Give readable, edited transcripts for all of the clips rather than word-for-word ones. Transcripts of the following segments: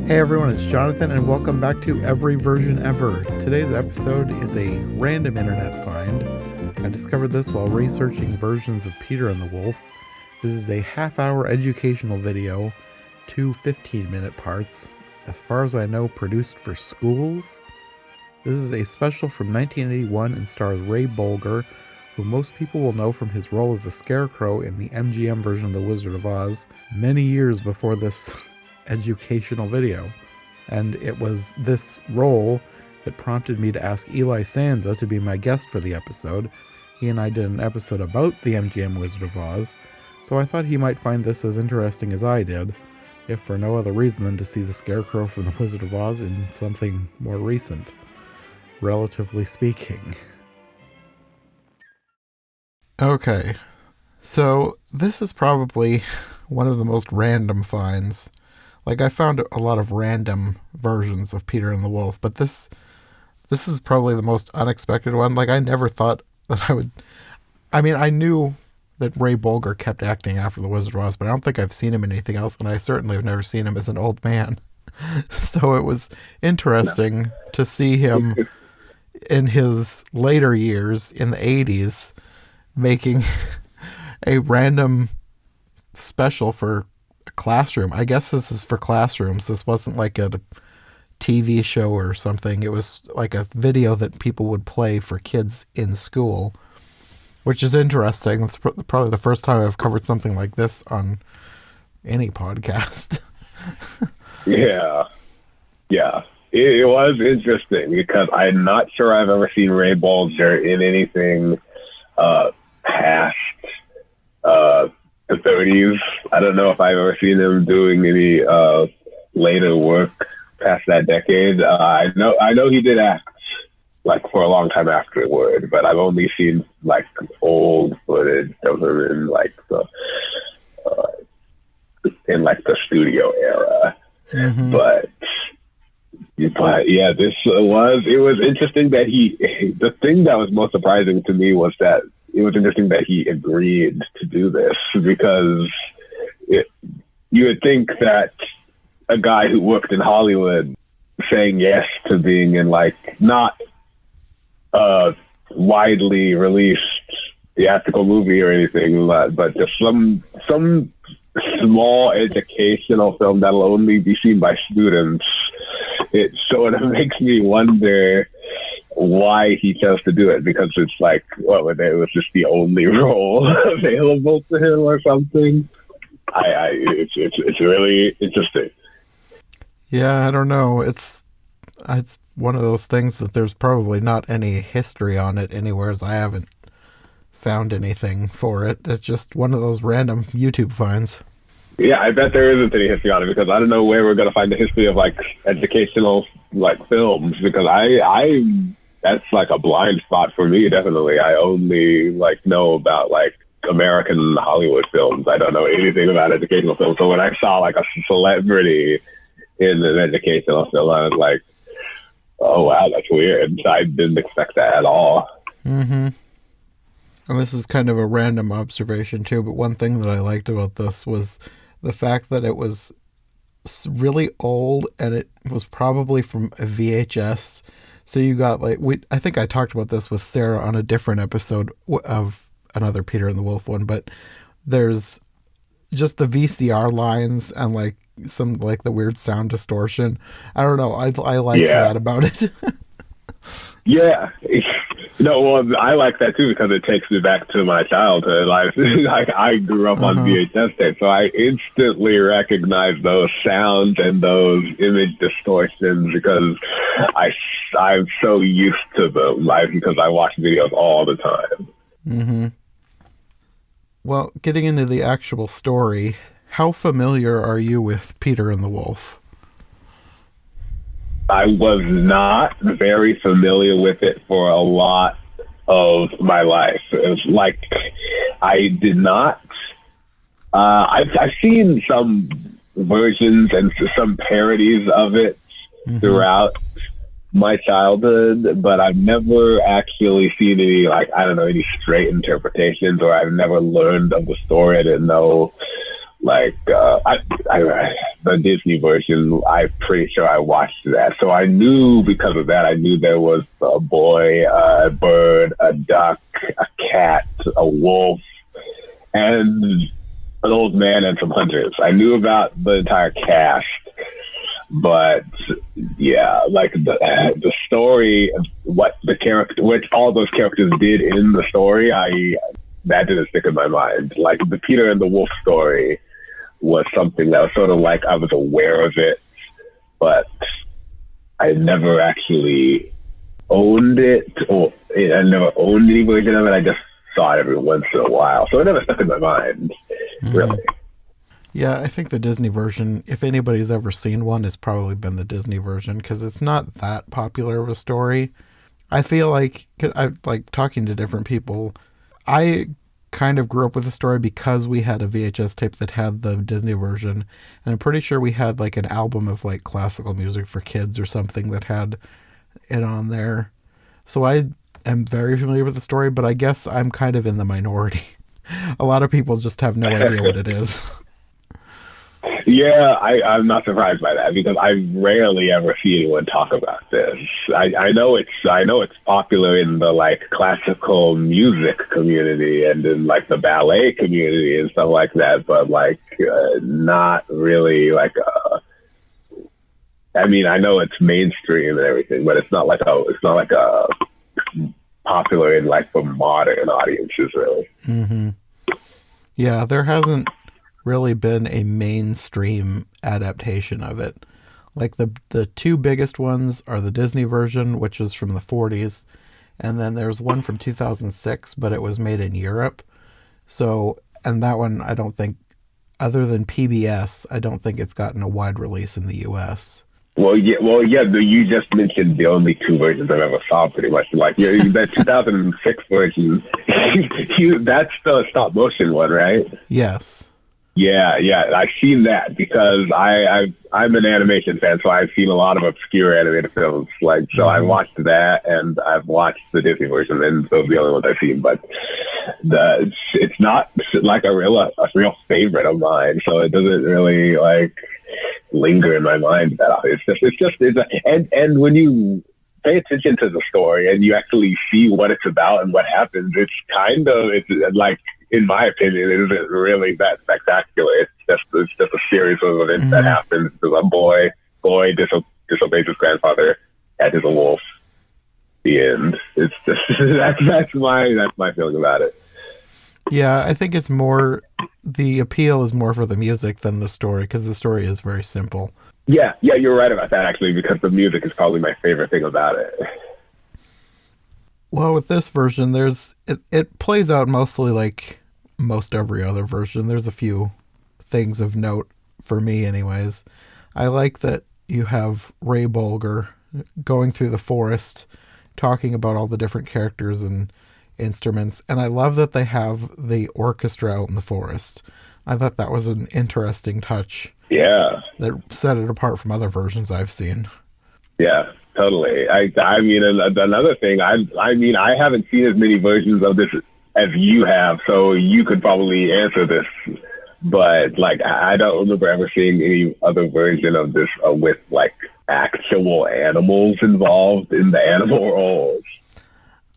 Hey everyone, it's Jonathan, and welcome back to Every Version Ever. Today's episode is a random internet find. I discovered this while researching versions of Peter and the Wolf. This is a half-hour educational video, two 15-minute parts, as far as I know, produced for schools. This is a special from 1981 and stars Ray Bolger, who most people will know from his role as the Scarecrow in the MGM version of The Wizard of Oz, many years before this educational video. And it was this role that prompted me to ask Eli Sanza to be my guest for the episode. He and I did an episode about the MGM Wizard of Oz, so I thought he might find this as interesting as I did, if for no other reason than to see the Scarecrow from the Wizard of Oz in something more recent, relatively speaking. Okay, so this is probably one of the most random finds. Like, I found a lot of random versions of Peter and the Wolf, but this is probably the most unexpected one. Like, I never thought that I knew that Ray Bolger kept acting after The Wizard of Oz, but I don't think I've seen him in anything else, and I certainly have never seen him as an old man. So it was interesting to see him in his later years, in the 80s, making a random special for classroom. I guess this is for classrooms. This wasn't like a TV show or something. It was like a video that people would play for kids in school, which is interesting. It's probably the first time I've covered something like this on any podcast. Yeah. It was interesting because I'm not sure I've ever seen Ray Bolger in anything past the 30s. I don't know if I've ever seen him doing any later work past that decade. I know he did act like for a long time afterward, but I've only seen like old footage of him in like the studio era. Mm-hmm. But yeah, it was interesting that the thing that was most surprising to me was that it was interesting that he agreed to do this, because you would think that a guy who worked in Hollywood saying yes to being in like not a widely released theatrical movie or anything, but just some small educational film that'll only be seen by students. It sort of makes me wonder why he chose to do it, because it's like, it was just the only role available to him or something. It's really interesting. Yeah, I don't know. It's one of those things that there's probably not any history on it anywhere, as I haven't found anything for it. It's just one of those random YouTube finds. Yeah, I bet there isn't any history on it, because I don't know where we're going to find the history of like educational like films, because I that's like a blind spot for me, definitely. I only like know about like American Hollywood films. I don't know anything about educational films. So when I saw like a celebrity in an educational film, I was like, oh wow, that's weird. I didn't expect that at all. Mm-hmm. And this is kind of a random observation too, but one thing that I liked about this was the fact that it was really old, and it was probably from a VHS. So you got like, I think I talked about this with Sarah on a different episode of another Peter and the Wolf one, but there's just the VCR lines and like some like the weird sound distortion. I don't know. I liked that about it. Yeah. No, well, I like that too, because it takes me back to my childhood. Like I grew up on VHS tape, so I instantly recognize those sounds and those image distortions, because I'm so used to them, because I watch videos all the time. Mm-hmm. Well, getting into the actual story, how familiar are you with Peter and the Wolf? I was not very familiar with it for a lot of my life. It was like I did not. I've seen some versions and some parodies of it throughout my childhood, but I've never actually seen any, like, I don't know, any straight interpretations, or I've never learned of the story. I didn't know, like, the Disney version, I'm pretty sure I watched that. So I knew because of that, I knew there was a boy, a bird, a duck, a cat, a wolf, and an old man and some hunters. I knew about the entire cast, but yeah, like the story, what all those characters did in the story, that didn't stick in my mind. Like the Peter and the Wolf story was something that was sort of like I was aware of it, but I never actually owned it, or I never owned any version of it. I just saw it every once in a while, so it never stuck in my mind, really. Yeah, I think the Disney version, if anybody's ever seen one, it's probably been the Disney version because it's not that popular of a story. I feel like, 'cause I like talking to different people, I kind of grew up with the story because we had a VHS tape that had the Disney version, and I'm pretty sure we had like an album of like classical music for kids or something that had it on there. So I am very familiar with the story, but I guess I'm kind of in the minority. A lot of people just have no idea what it is. Yeah, I'm not surprised by that because I rarely ever see anyone talk about this. I know it's popular in the like classical music community and in like the ballet community and stuff like that, but like not really like I mean, I know it's mainstream and everything, but it's not like a popular in like for modern audiences, really. Mm-hmm. Yeah, there hasn't really been a mainstream adaptation of it. Like the two biggest ones are the Disney version, which is from the 40s, and then there's one from 2006, but it was made in Europe. So, and that one I don't think, other than PBS, I don't think it's gotten a wide release in the US. Well, yeah. You just mentioned the only two versions I've ever saw, pretty much. Like that 2006 version, that's the stop motion one, right? Yes. Yeah, I've seen that because I'm an animation fan, so I've seen a lot of obscure animated films. Like, so I watched that, and I've watched the Disney version, and those are the only ones I've seen. But it's not like a real favorite of mine, so it doesn't really like linger in my mind that often. And when you pay attention to the story and you actually see what it's about and what happens, it's like, in my opinion, it isn't really that spectacular. It's just a series of events that happens. There's a boy disobeys his grandfather, and is a wolf. The end. It's just that's my feeling about it. Yeah, I think it's more, the appeal is more for the music than the story, because the story is very simple. Yeah, you're right about that, actually, because the music is probably my favorite thing about it. Well, with this version, it plays out mostly like most every other version. There's a few things of note for me anyways. I like that you have Ray Bolger going through the forest, talking about all the different characters and instruments, and I love that they have the orchestra out in the forest. I thought that was an interesting touch. Yeah. That set it apart from other versions I've seen. Yeah, totally. I mean, another thing, I mean, I haven't seen as many versions of this as you have, so you could probably answer this. But like, I don't remember ever seeing any other version of this with like actual animals involved in the animal roles.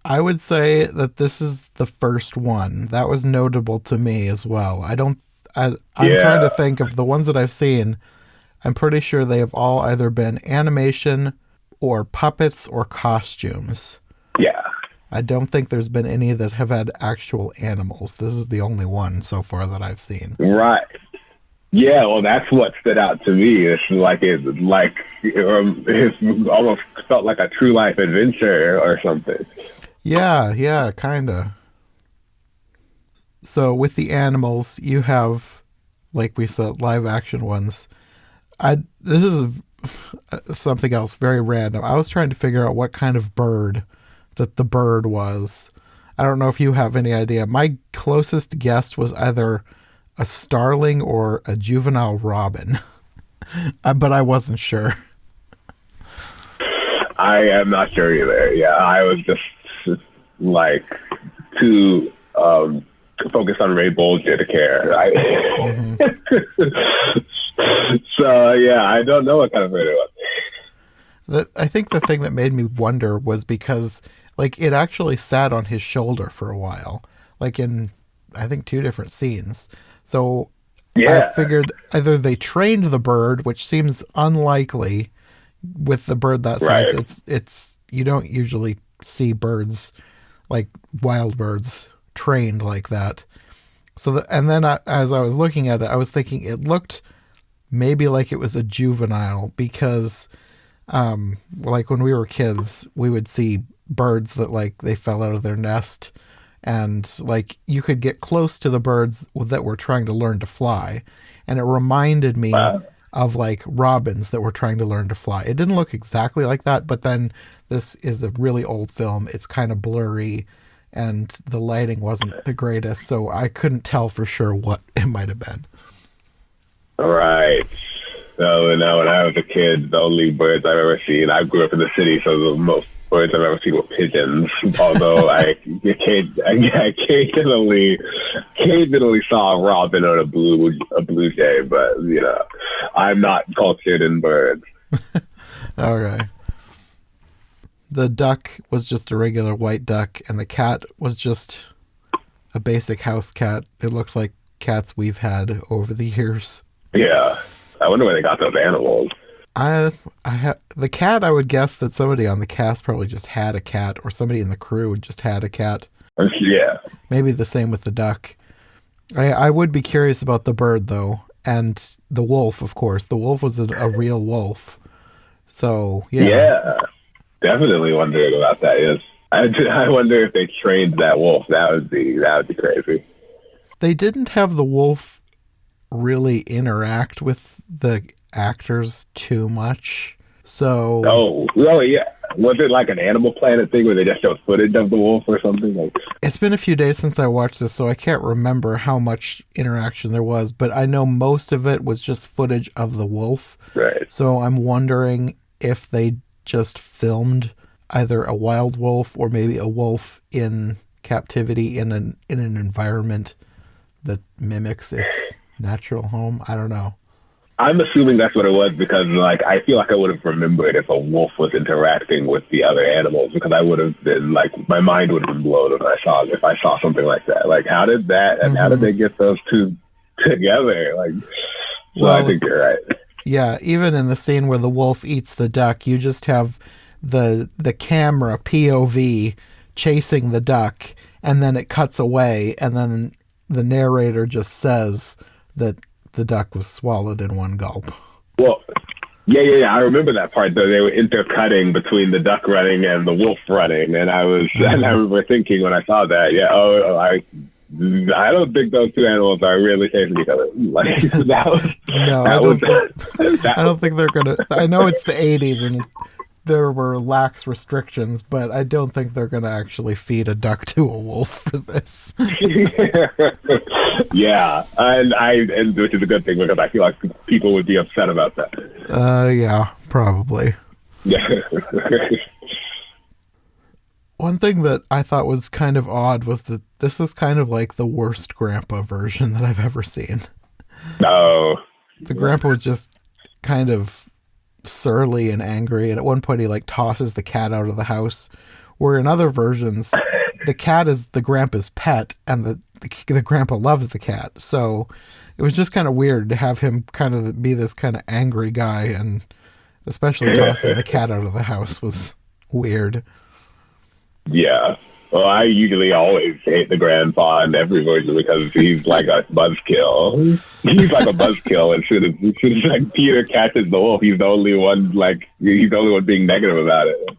I would say that this is the first one. That was notable to me as well. I'm trying to think of the ones that I've seen. I'm pretty sure they have all either been animation or puppets or costumes. Yeah. I don't think there's been any that have had actual animals. This is the only one so far that I've seen. Right. Yeah, well, that's what stood out to me. It almost felt like a true life adventure or something. Yeah, kinda. So with the animals, you have, like we said, live action ones. This is something else very random. I was trying to figure out what kind of bird that the bird was. I don't know if you have any idea. My closest guess was either a starling or a juvenile robin, but I wasn't sure. I am not sure either. Yeah, I was just like too focused on Ray Bolger to care. So Yeah, I don't know what kind of bird it was. I think the thing that made me wonder was because, like, it actually sat on his shoulder for a while, like in, I think, two different scenes. So I Yeah, figured either they trained the bird, which seems unlikely with the bird that size. right. It's you don't usually see birds like wild birds trained like that. So and then as I was looking at it, I was thinking it looked maybe like it was a juvenile because like when we were kids, we would see birds that like they fell out of their nest, and like you could get close to the birds that were trying to learn to fly, and it reminded me Wow. of like robins that were trying to learn to fly. It didn't look exactly like that, but then this is a really old film. It's kind of blurry and the lighting wasn't the greatest, so I couldn't tell for sure what it might have been. All right. So now, when I was a kid, the only birds I've ever seen, I grew up in the city, so the most birds I've ever seen were pigeons. Although occasionally saw a robin or a blue jay, but I'm not cultured in birds. Okay. The duck was just a regular white duck, and the cat was just a basic house cat. It looked like cats we've had over the years. Yeah, I wonder where they got those animals. The cat. I would guess that somebody on the cast probably just had a cat, or somebody in the crew just had a cat. Yeah, Maybe the same with the duck. I would be curious about the bird though, and the wolf, of course. The wolf was a real wolf. So yeah, definitely wondering about that. Yes, I wonder if they trained that wolf. That would be crazy. they didn't have the wolf really interact with the actors too much. So Oh, well, yeah. Was it like an Animal Planet thing where they just showed footage of the wolf or something? Like, it's been a few days since I watched this, so I can't remember how much interaction there was, but I know most of it was just footage of the wolf. right. So I'm wondering if they just filmed either a wild wolf or maybe a wolf in captivity in an environment that mimics its natural home. I don't know. I'm assuming that's what it was because, like, I feel like I would have remembered if a wolf was interacting with the other animals because I would have been like, my mind would have been blown if I saw something like that. Like, how did that and how did they get those two together? Like, so I think you're right. Yeah, even in the scene where the wolf eats the duck, you just have the camera POV chasing the duck, and then it cuts away, and then the narrator just says that the duck was swallowed in one gulp. Well, yeah. I remember that part though. They were intercutting between the duck running and the wolf running, and I remember thinking when I saw that, I don't think those two animals are really chasing each other. Like that was No, I don't think they're gonna. I know it's the '80s and there were lax restrictions, but I don't think they're gonna actually feed a duck to a wolf for this. Yeah, and which is a good thing because I feel like people would be upset about that. Yeah, probably. Yeah. One thing that I thought was kind of odd was that this is kind of like the worst grandpa version that I've ever seen. No. The grandpa was just kind of surly and angry, and at one point he like tosses the cat out of the house, where in other versions the cat is the grandpa's pet and the grandpa loves the cat. So it was just kind of weird to have him kind of be this kind of angry guy, and especially tossing the cat out of the house was weird. Yeah. Well, I usually always hate the grandpa in every version because he's like a buzzkill. He's like a buzzkill, and soon as like Peter catches the wolf, he's the only one being negative about it.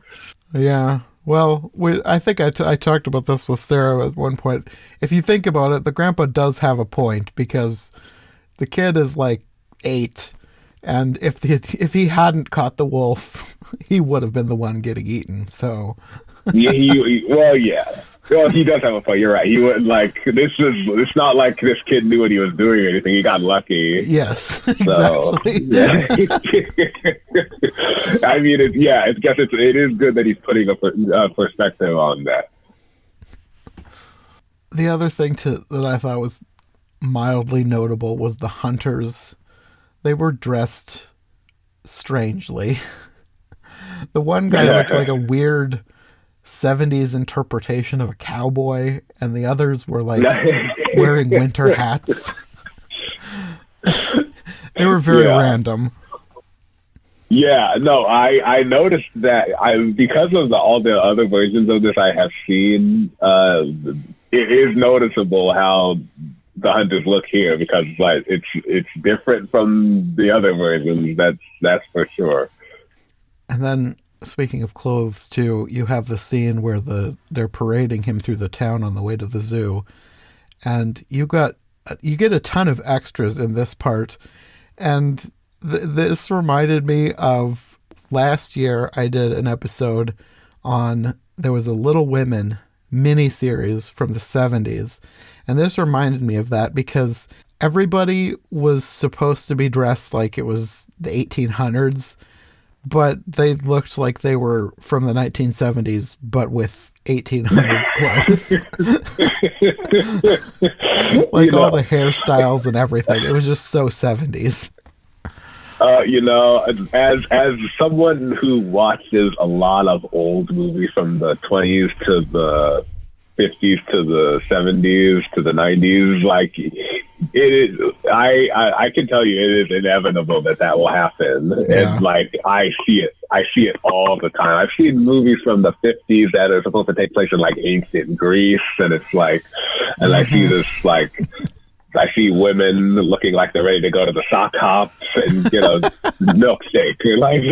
Yeah. Well, I think I talked about this with Sarah at one point. If you think about it, the grandpa does have a point because the kid is like 8, and if he hadn't caught the wolf, he would have been the one getting eaten. So. Yeah, yeah. Well, he does have a point. You're right. He wouldn't like this. It's not like this kid knew what he was doing or anything. He got lucky. Yes, exactly. So, yeah. I mean, it is good that he's putting a perspective on that. The other thing that I thought was mildly notable was the hunters they were dressed strangely. The one guy looked like a weird 70s interpretation of a cowboy, and the others were like wearing winter hats. They were very random. Yeah, no, I noticed that because of all the other versions of this I have seen, it is noticeable how the hunters look here, because like it's different from the other versions. That's for sure. And then, speaking of clothes too, you have the scene where they're parading him through the town on the way to the zoo, and you get a ton of extras in this part, and this reminded me of last year. I did an episode on, there was a Little Women miniseries from the 70s, and this reminded me of that because everybody was supposed to be dressed like it was the 1800s, but they looked like they were from the 1970s, but with 1800s clothes. Like all the hairstyles and everything. It was just so 70s. As someone who watches a lot of old movies from the 20s to the 50s to the 70s to the 90s, like it is, I can tell you it is inevitable that will happen. Yeah. And like I see it all the time. I've seen movies from the 50s that are supposed to take place in like ancient Greece, and it's like, and I see this like, I see women looking like they're ready to go to the sock hops and get a milkshake, like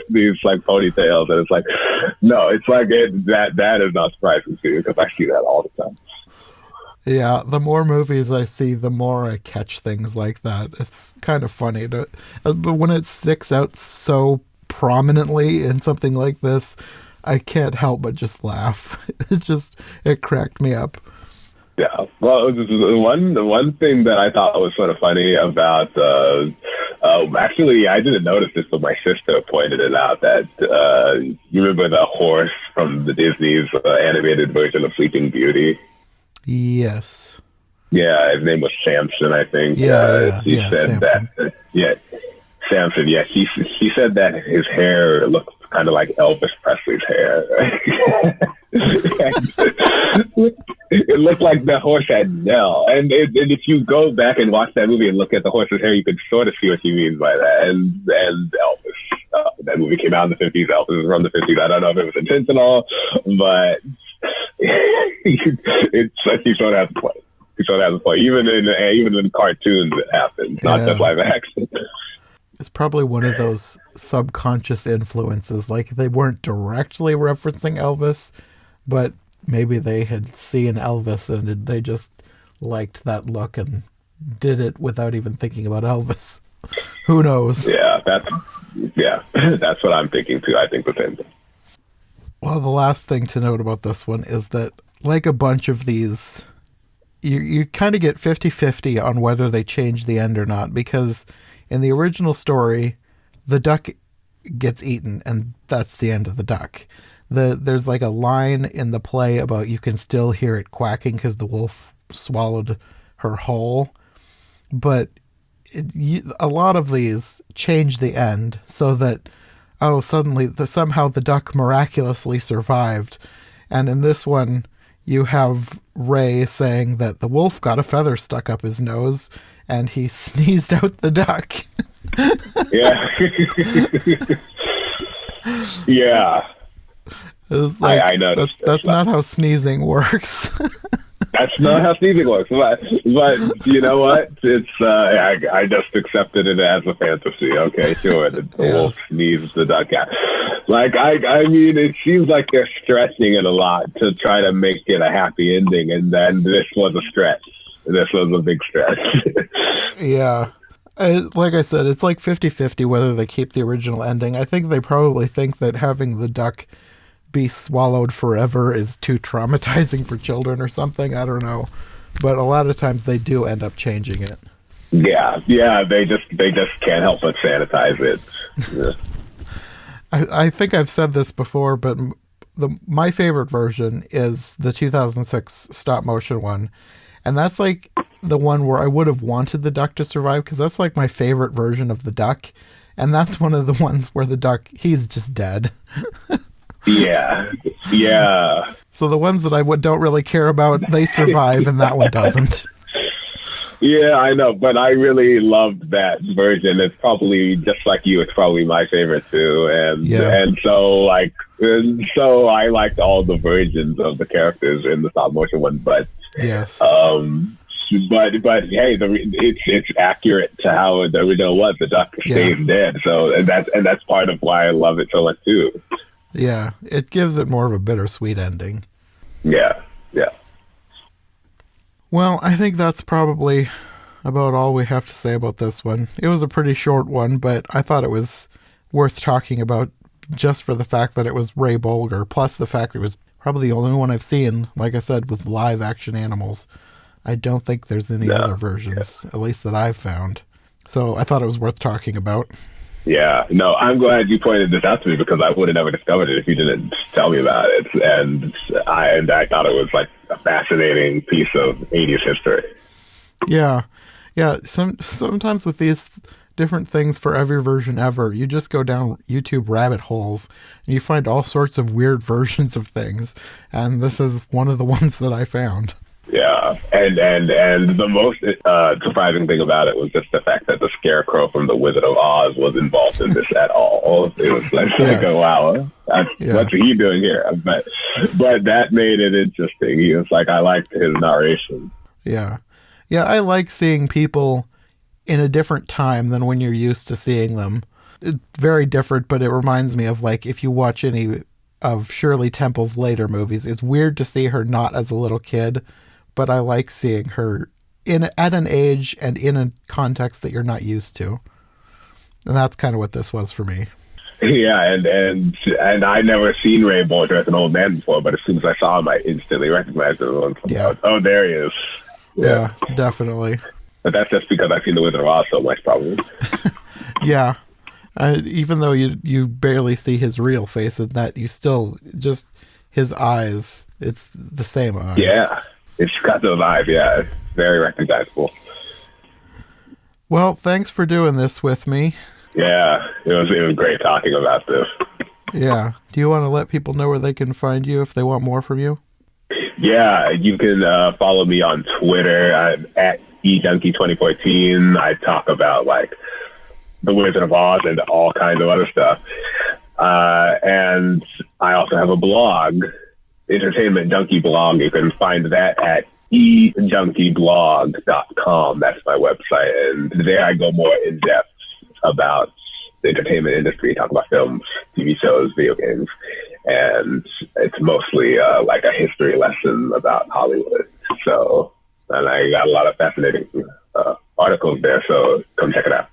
these like ponytails, and it's like, no, it's like that is not surprising to you, because I see that all the time. Yeah, the more movies I see, the more I catch things like that. It's kind of funny but when it sticks out so prominently in something like this, I can't help but just laugh. It cracked me up. Yeah, well, the one thing that I thought was sort of funny about, actually, I didn't notice this, but my sister pointed it out, that you remember the horse from the Disney's animated version of Sleeping Beauty? Yes. Yeah, his name was Samson, I think. He said Samson. Samson. Yeah, he said that his hair looked kind of like Elvis Presley's hair. It looked like the horse had Nell, and if you go back and watch that movie and look at the horse's hair, you can sort of see what she means by that. And Elvis, that movie came out in the 50s. Elvis was from the 50s. I don't know if it was intentional, but she sort of has a point. She sort of has a point. Even in cartoons, it happens, not just live action. It's probably one of those subconscious influences. Like, they weren't directly referencing Elvis, but maybe they had seen Elvis and they just liked that look and did it without even thinking about Elvis. Who knows? Yeah, that's what I'm thinking too. I think the same thing. Well, the last thing to note about this one is that, like a bunch of these, you kind of get 50-50 on whether they change the end or not, because in the original story, the duck gets eaten, and that's the end of the duck. There's like a line in the play about you can still hear it quacking because the wolf swallowed her whole. But a lot of these change the end so that, suddenly somehow the duck miraculously survived. And in this one, you have Ray saying that the wolf got a feather stuck up his nose and he sneezed out the duck. Yeah. Yeah. It was like, I noticed. That's not how sneezing works. That's not how sneezing works. But you know what? It's I just accepted it as a fantasy. Okay, sure. The wolf sneezed the duck out. Like I mean, it seems like they're stretching it a lot to try to make it a happy ending, and then this was a stretch. This was a big stretch. Yeah. Like I said, it's like 50-50 whether they keep the original ending. I think they probably think that having the duck be swallowed forever is too traumatizing for children or something. I don't know. But a lot of times they do end up changing it. Yeah, they just can't help but sanitize it. Yeah. I think I've said this before, but my favorite version is the 2006 stop motion one. And that's like the one where I would have wanted the duck to survive, because that's like my favorite version of the duck. And that's one of the ones where the duck, he's just dead. Yeah. Yeah. So the ones that I don't really care about, they survive, and that one doesn't. Yeah, I know, but I really loved that version. It's probably just like you. It's probably my favorite too, and so I liked all the versions of the characters in the stop motion one. But yes, but hey, it's accurate to how the original was. The duck stays dead, so and that's part of why I love it so much too. Yeah, it gives it more of a bittersweet ending. Yeah, yeah. Well, I think that's probably about all we have to say about this one. It was a pretty short one, but I thought it was worth talking about just for the fact that it was Ray Bolger, plus the fact it was probably the only one I've seen, like I said, with live action animals. I don't think there's any other versions, at least that I've found. So I thought it was worth talking about. Yeah, no, I'm glad you pointed this out to me, because I would have never discovered it if you didn't tell me about it. And I thought it was like a fascinating piece of 80s history. Yeah. Yeah. Sometimes with these different things for every version ever, you just go down YouTube rabbit holes and you find all sorts of weird versions of things. And this is one of the ones that I found. Yeah, and the most surprising thing about it was just the fact that the Scarecrow from The Wizard of Oz was involved in this at all. It was like, wow, what's he doing here? But that made it interesting. He was like, I liked his narration. Yeah, I like seeing people in a different time than when you're used to seeing them. It's very different, but it reminds me of, like, if you watch any of Shirley Temple's later movies, it's weird to see her not as a little kid. But I like seeing her at an age and in a context that you're not used to. And that's kind of what this was for me. Yeah, and I never seen Ray Bolger as an old man before, but as soon as I saw him, I instantly recognized him. Yeah. Oh, there he is. Yeah, definitely. But that's just because I've seen The Wizard of Oz so much, probably. Yeah. Even though you barely see his real face in that, you still just his eyes, it's the same eyes. Yeah. It's got those eyes, yeah. It's very recognizable. Well, thanks for doing this with me. Yeah, it was great talking about this. Yeah. Do you want to let people know where they can find you if they want more from you? Yeah, you can follow me on Twitter. I'm at eJunkie2014. I talk about, like, The Wizard of Oz and all kinds of other stuff. And I also have a blog, Entertainment Junkie blog. You can find that at ejunkiblog.com. That's my website. And there I go more in depth about the entertainment industry, talk about films, TV shows, video games. And it's mostly like a history lesson about Hollywood. So, and I got a lot of fascinating articles there. So come check it out.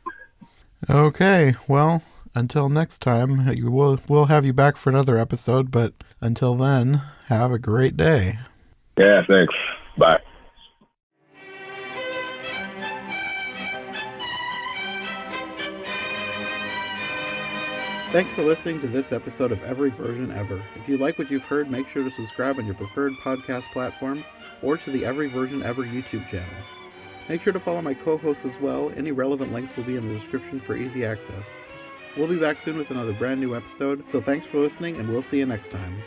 Okay. Well, until next time, we'll have you back for another episode. But until then, have a great day. Yeah, thanks. Bye. Thanks for listening to this episode of Every Version Ever. If you like what you've heard, make sure to subscribe on your preferred podcast platform or to the Every Version Ever YouTube channel. Make sure to follow my co-hosts as well. Any relevant links will be in the description for easy access. We'll be back soon with another brand new episode, so thanks for listening, and we'll see you next time.